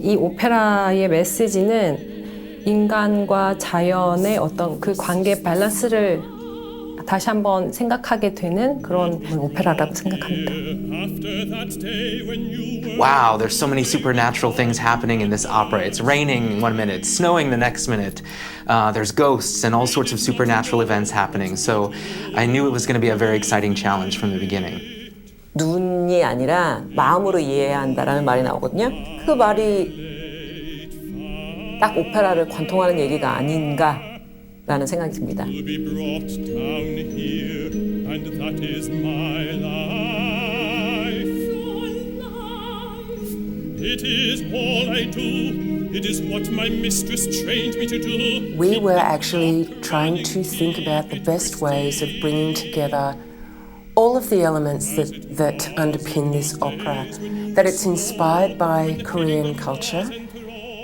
이 오페라의 메시지는 인간과 자연의 어떤 그 관계 밸런스를 다시 한번 생각하게 되는 그런 오페라라고 생각합니다. Wow, there's so many supernatural things happening in this opera. It's raining one minute, snowing the next minute. There's ghosts and all sorts of supernatural events happening. So I knew it was going to be a very exciting challenge from the beginning. 눈이 아니라 마음으로 이해해야 한다라는 말이 나오거든요. 그 말이 딱 오페라를 관통하는 얘기가 아닌가라는 생각이 듭니다. We were actually trying to think about the best ways of bringing together all of the elements that underpin this opera, that it's inspired by Korean culture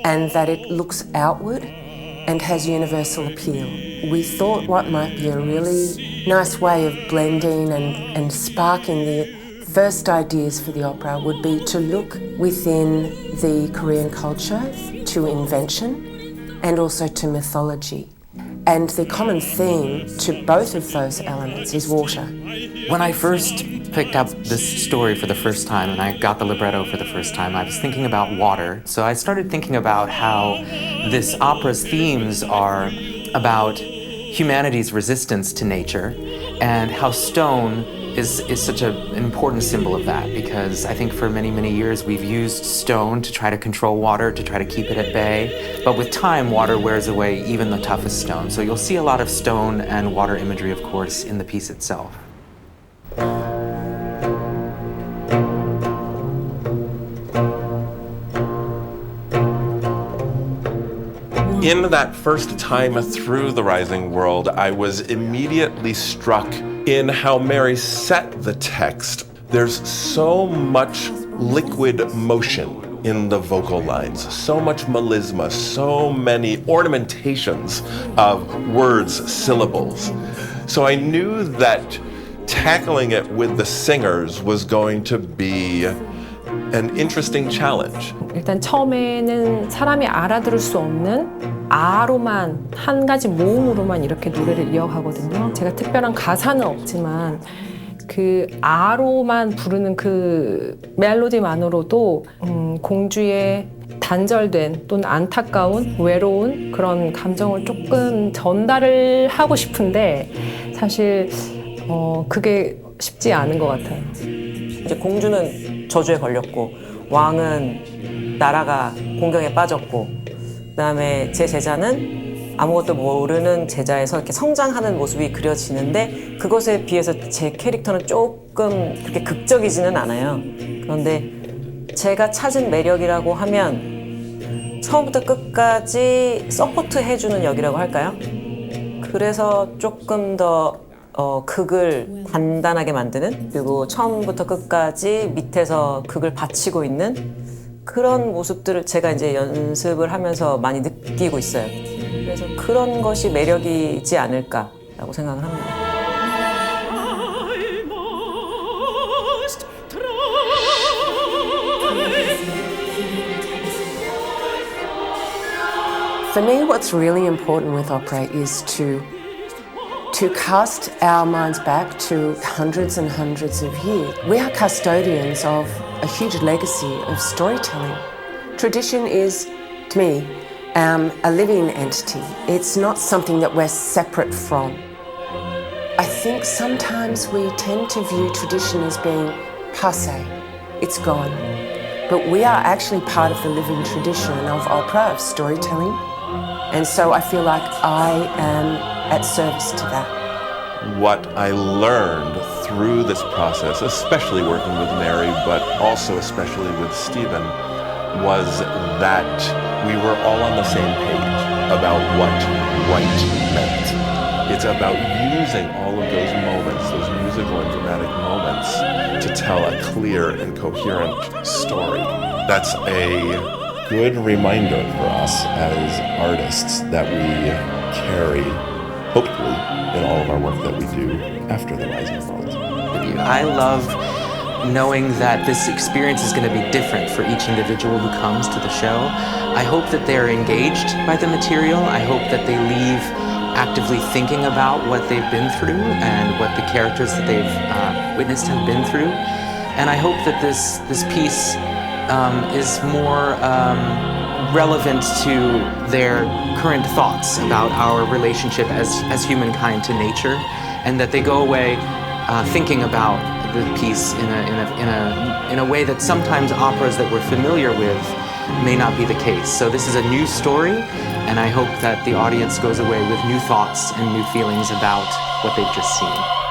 and that it looks outward and has universal appeal. We thought what might be a really nice way of blending and sparking the first ideas for the opera would be to look within the Korean culture to invention and also to mythology. And the common theme to both of those elements is water. When I first picked up this story for the first time and I got the libretto for the first time, I was thinking about water. So I started thinking about how this opera's themes are about humanity's resistance to nature and how stone is such an important symbol of that, because I think for many, many years we've used stone to try to control water, to try to keep it at bay. But with time, water wears away even the toughest stone. So you'll see a lot of stone and water imagery, of course, in the piece itself. In that first time through The Rising World, I was immediately struck in how Mary set the text. There's so much liquid motion in the vocal lines, so much melisma, so many ornamentations of words, syllables. So I knew that tackling it with the singers was going to be an interesting challenge. 일단 처음에는 사람이 알아들을 수 없는 아로만 한 가지 모음으로만 이렇게 노래를 이어가거든요. 제가 특별한 가사는 없지만 그 아로만 부르는 그 멜로디만으로도 공주의 단절된 또는 안타까운 외로운 그런 감정을 조금 전달을 하고 싶은데 사실 그게 쉽지 않은 것 같아요. 이제 공주는 저주에 걸렸고 왕은 나라가 공경에 빠졌고 그다음에 제 제자는 아무것도 모르는 제자에서 이렇게 성장하는 모습이 그려지는데 그것에 비해서 제 캐릭터는 조금 그렇게 극적이지는 않아요. 그런데 제가 찾은 매력이라고 하면 처음부터 끝까지 서포트 해주는 역이라고 할까요? 그래서 조금 더 극을 단단하게 만드는, 그리고 처음부터 끝까지 밑에서 극을 받치고 있는 그런 모습들을 제가 이제 연습을 하면서 많이 느끼고 있어요. 그래서 그런 것이 매력이지 않을까라고 생각을 합니다. For me, what's really important with opera is to cast our minds back to hundreds and hundreds of years. We are custodians of a huge legacy of storytelling. Tradition is, to me, a living entity. It's not something that we're separate from. I think sometimes we tend to view tradition as being passé. It's gone. But we are actually part of the living tradition of opera, of storytelling. And so I feel like I am at service to that. What I learned through this process, especially working with Mary, but also especially with Stephen, was that we were all on the same page about what right meant. It's about using all of those moments, those musical and dramatic moments, to tell a clear and coherent story. That's a good reminder for us as artists that we carry hopefully in all of our work that we do after the Rising World. I love knowing that this experience is going to be different for each individual who comes to the show. I hope that they're engaged by the material. I hope that they leave actively thinking about what they've been through and what the characters that they've witnessed have been through. And I hope that this piece is more relevant to their current thoughts about our relationship as humankind to nature, and that they go away thinking about the piece in a way that sometimes operas that we're familiar with may not be the case. So this is a new story, and I hope that the audience goes away with new thoughts and new feelings about what they've just seen.